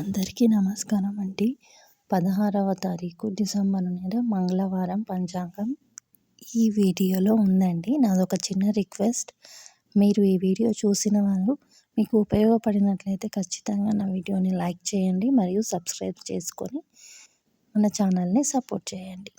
అందరికీ నమస్కారం అండి. 16వ తారీఖు డిసెంబర్ నెల మంగళవారం పంచాంగం ఈ వీడియోలో ఉందండి. నాదొక చిన్న రిక్వెస్ట్, మీరు ఈ వీడియో చూసిన వారు మీకు ఉపయోగపడినట్లయితే ఖచ్చితంగా నా వీడియోని లైక్ చేయండి మరియు సబ్స్క్రైబ్ చేసుకొని మన ఛానల్ని సపోర్ట్ చేయండి.